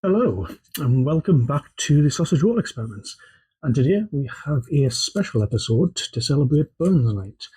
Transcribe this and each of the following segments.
Hello, and welcome back to the sausage roll experiments. And today we have a special episode to celebrate Burns Night.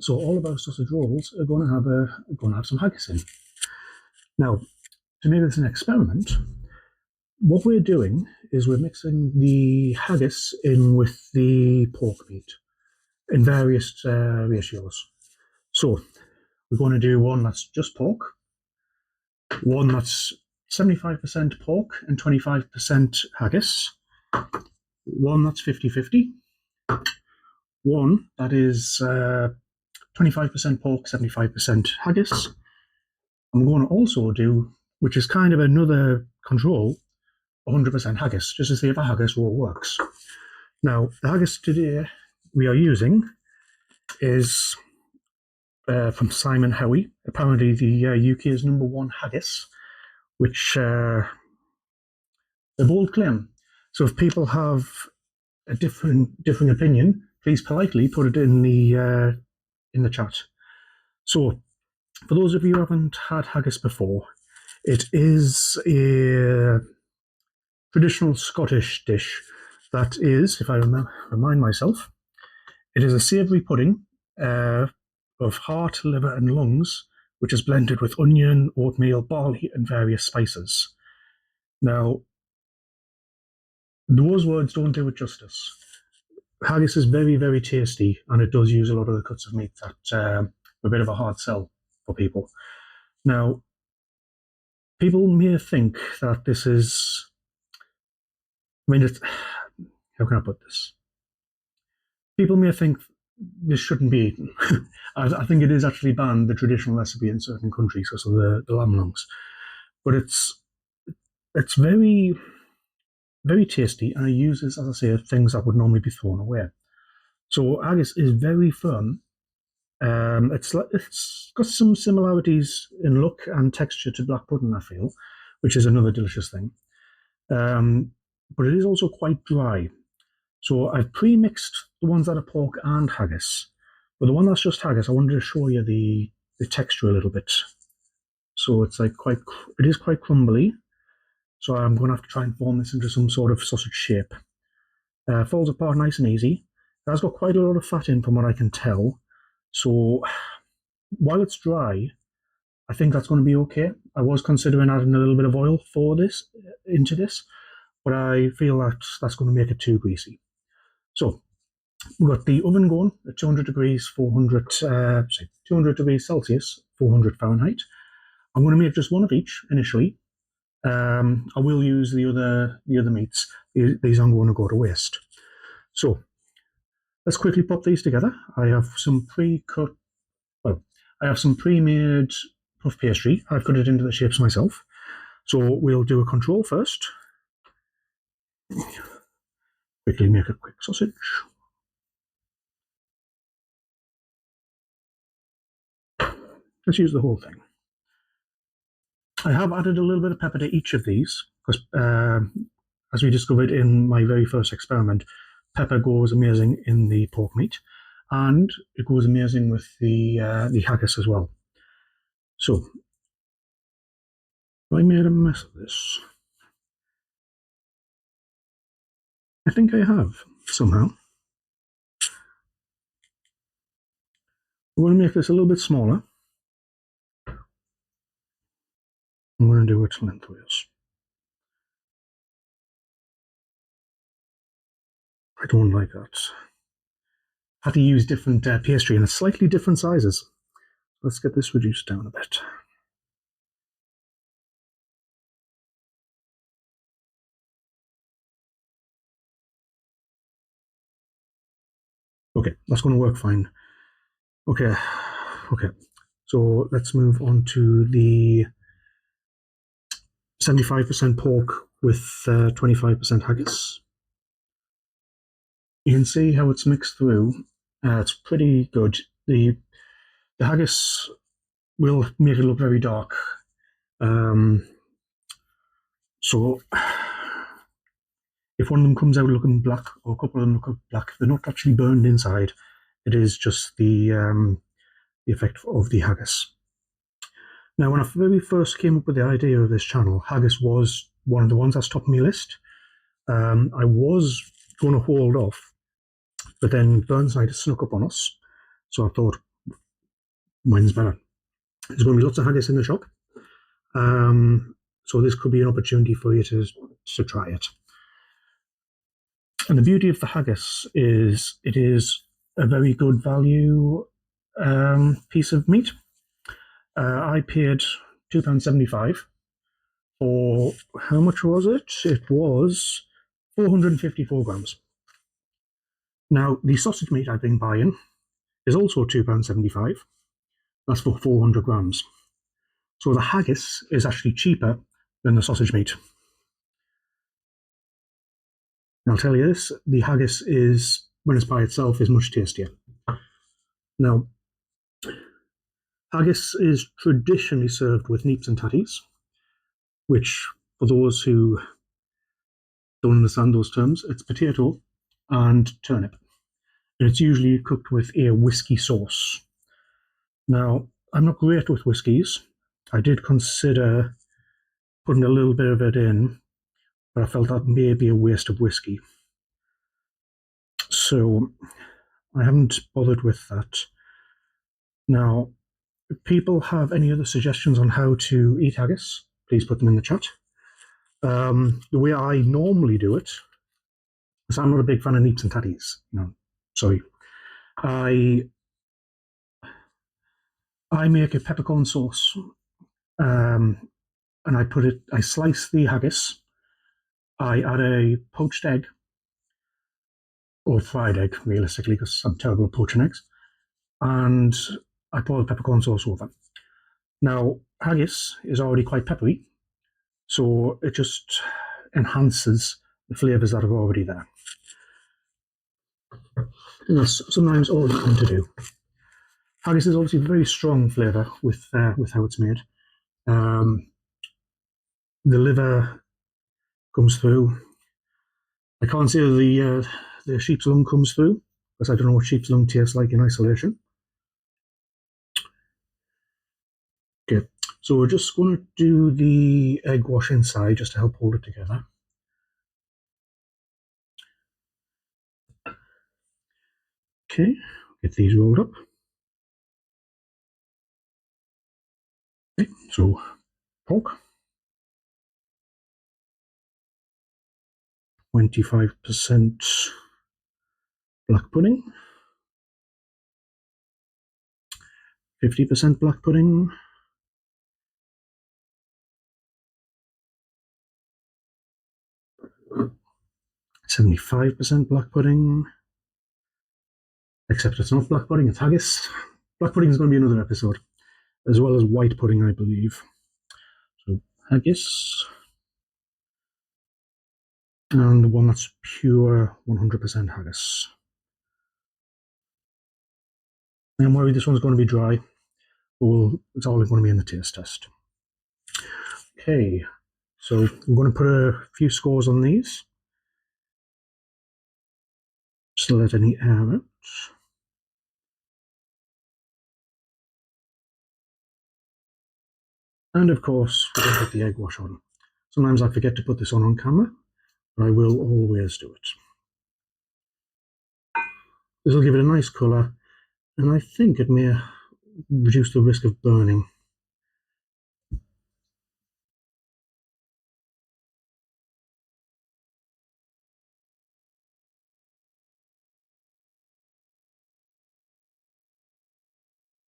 So all of our sausage rolls are going to have some haggis in. Now, to make this an experiment, what we're doing is we're mixing the haggis in with the pork meat in various ratios. So we're going to do one that's just pork, one that's 75% pork and 25% haggis, one that's 50-50, one that is 25% pork, 75% haggis. I'm going to also do, which is kind of another control, 100% haggis, just to see if a haggis roll works. Now, the haggis today we are using is from Simon Howie, apparently the UK's #1 haggis, which a bold claim. So if people have a differing opinion, please politely put it in the chat. So, for those of you who haven't had haggis before, it is a traditional Scottish dish that is, if I remind myself, it is a savoury pudding of heart, liver, and lungs, which is blended with onion, oatmeal, barley, and various spices. Now, those words don't do it justice. Haggis is very, very tasty, and it does use a lot of the cuts of meat that are a bit of a hard sell for people. Now, people may think that this is, how can I put this? People may think this shouldn't be eaten. I think it is actually banned, the traditional recipe in certain countries because of the lamb lungs. But it's very, very tasty, and it uses, as I say, things that would normally be thrown away. So haggis is very firm. It's got some similarities in look and texture to black pudding, I feel, which is another delicious thing. But it is also quite dry. So I've pre-mixed the ones that are pork and haggis. But the one that's just haggis, I wanted to show you the texture a little bit. So it's like it is quite crumbly. So I'm going to have to try and form this into some sort of sausage shape. Falls apart nice and easy. It has got quite a lot of fat in from what I can tell. So while it's dry, I think that's going to be okay. I was considering adding a little bit of oil into this, but I feel that that's going to make it too greasy. So we've got the oven going at 200 degrees, 200 degrees Celsius, 400 Fahrenheit. I'm going to make just one of each initially. I will use the other meats. These aren't going to go to waste. So let's quickly pop these together. I have some pre-made puff pastry. I've cut it into the shapes myself. So we'll do a control first. Quickly make a quick sausage. Let's use the whole thing. I have added a little bit of pepper to each of these because, as we discovered in my very first experiment, pepper goes amazing in the pork meat, and it goes amazing with the haggis as well. So, I made a mess of this. I think I have somehow. We're going to make this a little bit smaller. I'm going to do it lengthways. I don't like that. I had to use different pastry, and it's slightly different sizes. Let's get this reduced down a bit. Okay, that's going to work fine. Okay. So let's move on to the 75% pork with 25% haggis. You can see how it's mixed through. It's pretty good. The haggis will make it look very dark. So if one of them comes out looking black, or a couple of them look black, they're not actually burned inside. It is just the effect of the haggis. Now, when I very first came up with the idea of this channel, haggis was one of the ones that's top of my list. I was going to hold off, but then Burnside snuck up on us. So I thought, mine's better. There's going to be lots of haggis in the shop. So this could be an opportunity for you to try it. And the beauty of the haggis is it is a very good value piece of meat. I paid £2.75 for, how much was it? It was 454 grams. Now, the sausage meat I've been buying is also £2.75. That's for 400 grams. So the haggis is actually cheaper than the sausage meat. And I'll tell you this, the haggis is, when it's by itself, is much tastier. Now, haggis is traditionally served with neeps and tatties, which, for those who don't understand those terms, it's potato and turnip. And it's usually cooked with a whiskey sauce. Now, I'm not great with whiskies. I did consider putting a little bit of it in, but I felt that may be a waste of whiskey. So I haven't bothered with that. Now, if people have any other suggestions on how to eat haggis, please put them in the chat. The way I normally do it, because I'm not a big fan of neeps and tatties. No, sorry. I make a peppercorn sauce, and I slice the haggis. I add a poached egg, or fried egg, realistically, because I'm terrible at poaching eggs, and I pour the peppercorn sauce over. Now, haggis is already quite peppery, so it just enhances the flavours that are already there. And that's sometimes all you need to do. Haggis is obviously a very strong flavour with how it's made. The liver comes through. I can't say the sheep's lung comes through, because I don't know what sheep's lung tastes like in isolation. Okay, so we're just going to do the egg wash inside just to help hold it together. Okay, get these rolled up. Okay, so pork, 25% black pudding, 50% black pudding, 75% black pudding, except it's not black pudding, it's haggis. Black pudding is going to be another episode, as well as white pudding, I believe. So haggis, and the one that's pure 100% haggis. I'm worried this one's going to be dry, but it's all going to be in the taste test. Okay, so I'm going to put a few scores on these, just to let any air out. And of course, we're going to put the egg wash on. Sometimes I forget to put this on camera, but I will always do it. This will give it a nice colour, and I think it may reduce the risk of burning.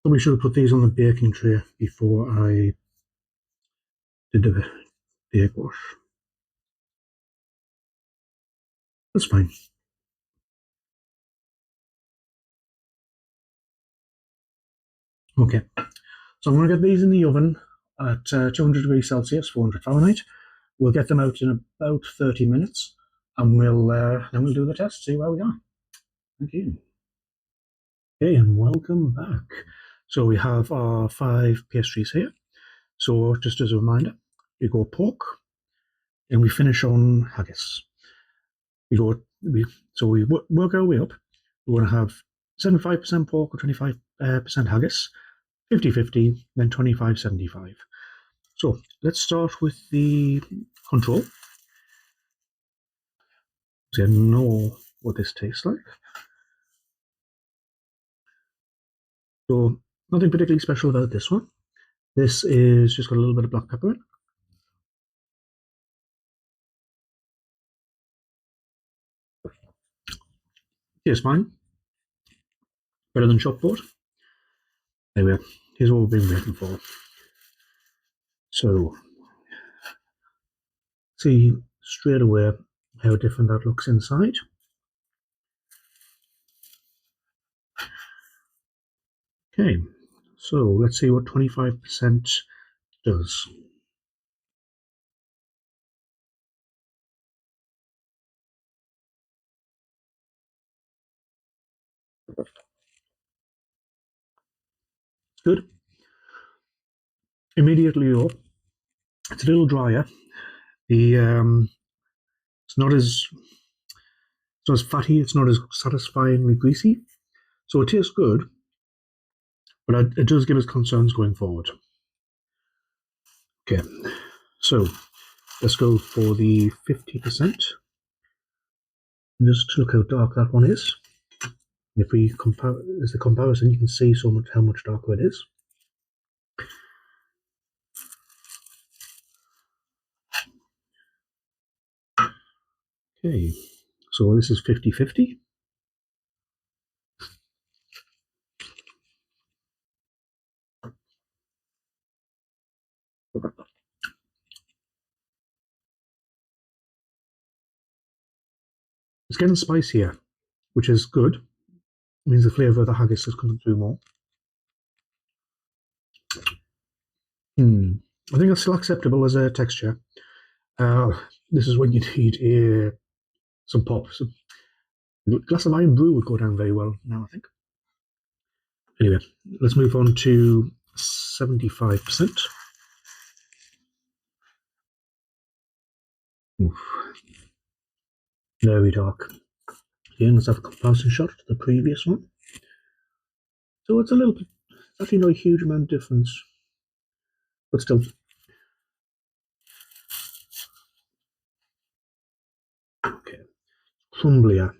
Probably should have put these on the baking tray before I did the egg wash. That's fine. Okay, so I'm going to get these in the oven at 200 degrees Celsius, 400 Fahrenheit. We'll get them out in about 30 minutes, and then we'll do the test, see where we are. Thank you. Okay, and welcome back. So we have our 5 pastries here. So just as a reminder, we go pork, and we finish on haggis. We work our way up. We want to have 75% pork or 25% haggis, 50-50, then 25-75. So let's start with the control. So I know what this tastes like. So nothing particularly special about this one. This is just got a little bit of black pepper in. Here's fine. Better than shopboard. Anyway, here's what we've been waiting for. So see straight away how different that looks inside. Okay, so let's see what 25% does. Good. Immediately up, it's a little drier. The it's not as fatty. It's not as satisfyingly greasy. So it tastes good, but it does give us concerns going forward. Okay, so let's go for the 50%. Just look how dark that one is. If we compare, as the comparison, you can see so much how much darker it is. Okay, so this is 50-50. It's getting spicier, which is good. It means the flavour of the haggis is coming through more. I think that's still acceptable as a texture. Uh, this is when you need some pop. A glass of iron brew would go down very well now, I think. Anyway, let's move on to 75%. Oof. Very dark. Again, let's have a comparison shot to the previous one. So it's a little bit, actually not a huge amount of difference, but still. Okay, crumblier.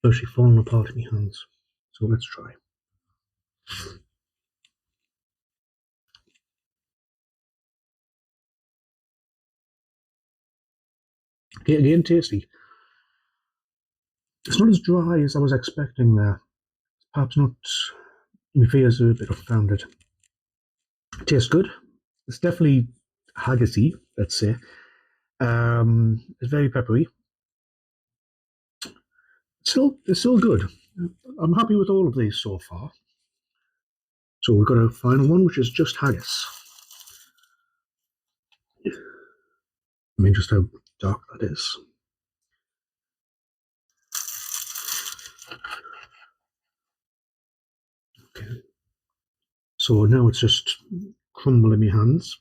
Actually falling apart in my hands. So let's try. Again, tasty. It's not as dry as I was expecting there. Perhaps not. My fears are a bit unfounded. It tastes good. It's definitely haggisy, let's say. It's very peppery. It's still good. I'm happy with all of these so far. So we've got a final one, which is just haggis. I mean, just how dark that is. Okay. So now it's just crumble in my hands.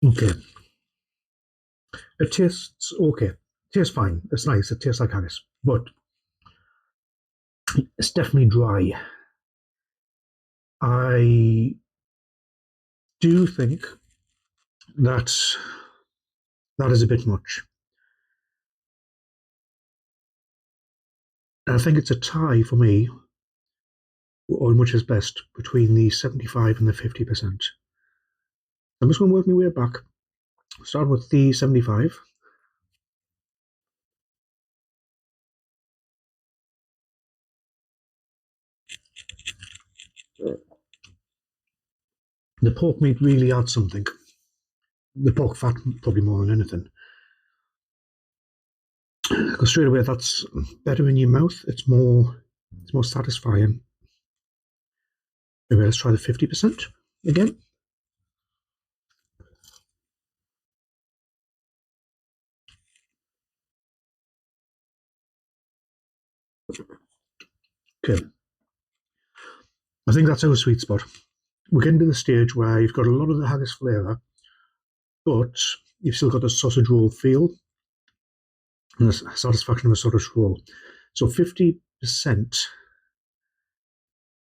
Okay. It tastes okay. It tastes fine. It's nice. It tastes like haggis, but it's definitely dry. I do think that that is a bit much. And I think it's a tie for me on which is best between the 75 and the 50%. I'm just going to work my way back. Start with the 75. The pork meat really adds something. The pork fat, probably more than anything. Because straight away, that's better in your mouth. It's more satisfying. Maybe let's try the 50% again. Okay. I think that's our sweet spot. we're getting to the stage where you've got a lot of the haggis flavour, but you've still got the sausage roll feel and the satisfaction of a sausage roll. So 50%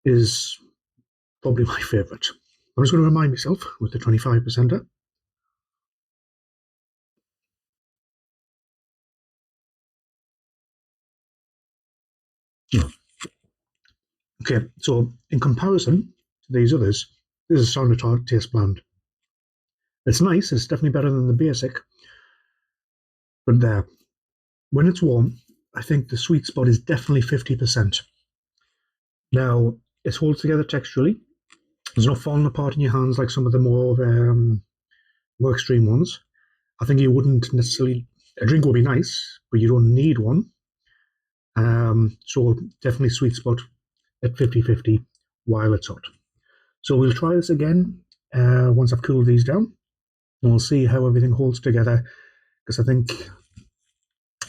is probably my favourite. I'm just going to remind myself with the 25%er. Okay, so in comparison to these others, this is starting to taste bland. It's nice, it's definitely better than the basic, but there, when it's warm, I think the sweet spot is definitely 50%. Now, it holds together texturally. It's not falling apart in your hands like some of the more extreme ones. I think you wouldn't necessarily. A drink would be nice, but you don't need one. So definitely sweet spot at 50-50 while it's hot. So we'll try this again once I've cooled these down, and we'll see how everything holds together. Because I think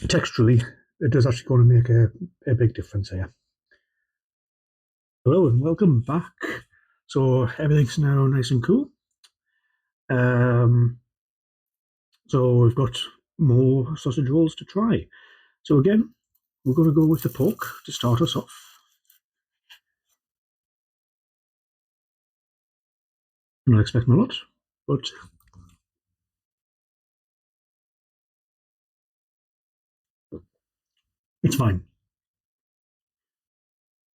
texturally, it is actually going to make a big difference here. Hello and welcome back. So everything's now nice and cool. So we've got more sausage rolls to try. So again, we're going to go with the pork to start us off. I'm not expecting a lot, but it's fine.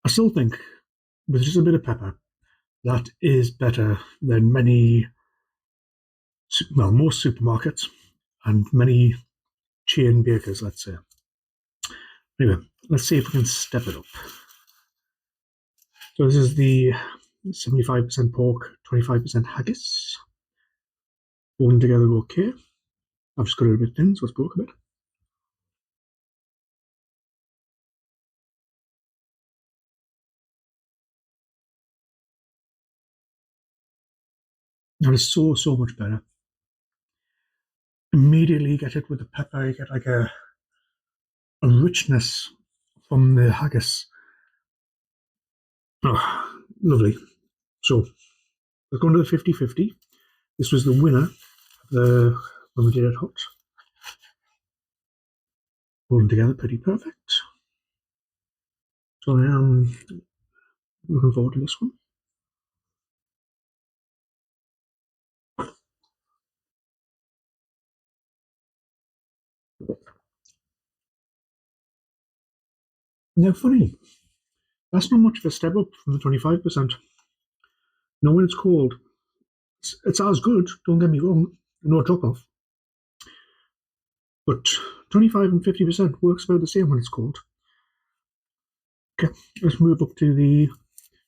I still think, with just a bit of pepper, that is better than most supermarkets and many chain bakers, let's say. Anyway, let's see if we can step it up. So this is the 75% pork, 25% haggis. Holding together okay. I've just got it a bit thin, so it's broke a bit. That is so, so much better. Immediately get it with the pepper, you get like a richness from the haggis. Oh, lovely. So let's go into the 50-50. This was the winner when we did it hot. Holding together pretty perfect. So I am looking forward to this one. Now, funny, that's not much of a step up from the 25%. Now, when it's cold, it's as good, don't get me wrong, no drop off. But 25 and 50% works about the same when it's cold. Okay, let's move up to the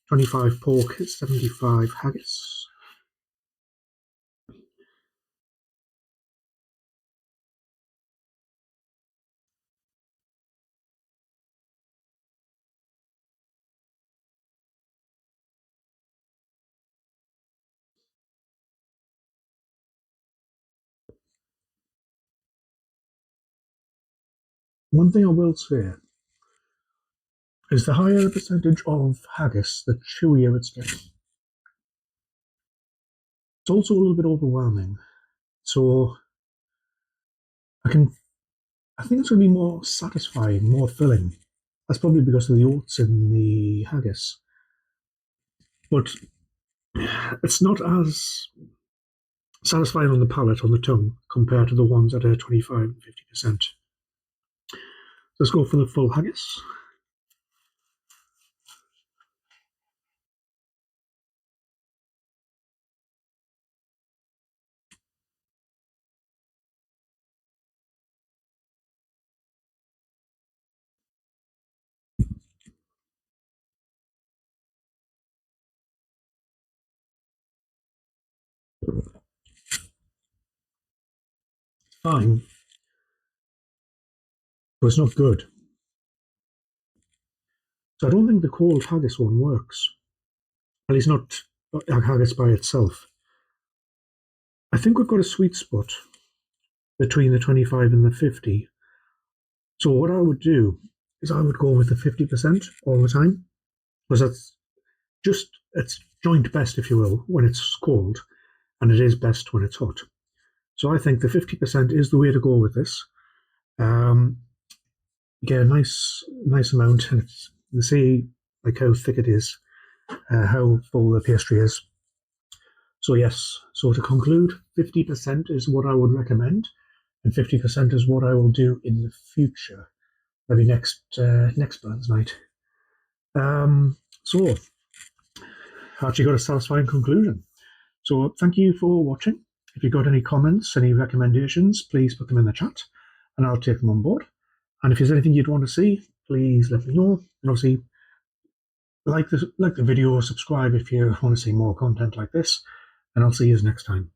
25 pork, 75 haggis. One thing I will say is the higher the percentage of haggis, the chewier it's getting. It's also a little bit overwhelming. So I think it's going to be more satisfying, more filling. That's probably because of the oats in the haggis. But it's not as satisfying on the palate, on the tongue, compared to the ones that are 25 and 50%. Let's go for the full haggis. Fine, but it's not good. So I don't think the cold haggis one works. At least not haggis by itself. I think we've got a sweet spot between the 25 and the 50. So what I would do is I would go with the 50% all the time, because it's joint best, if you will, when it's cold, and it is best when it's hot. So I think the 50% is the way to go with this. You get a nice amount, and you see like how thick it is, how full the pastry is. So yes, so to conclude, 50% is what I would recommend, and 50% is what I will do in the future, maybe next Burns night. So actually got a satisfying conclusion. So thank you for watching. If you've got any comments, any recommendations, please put them in the chat, and I'll take them on board. And if there's anything you'd want to see, please let me know. And obviously, like the video, subscribe if you want to see more content like this, and I'll see you next time.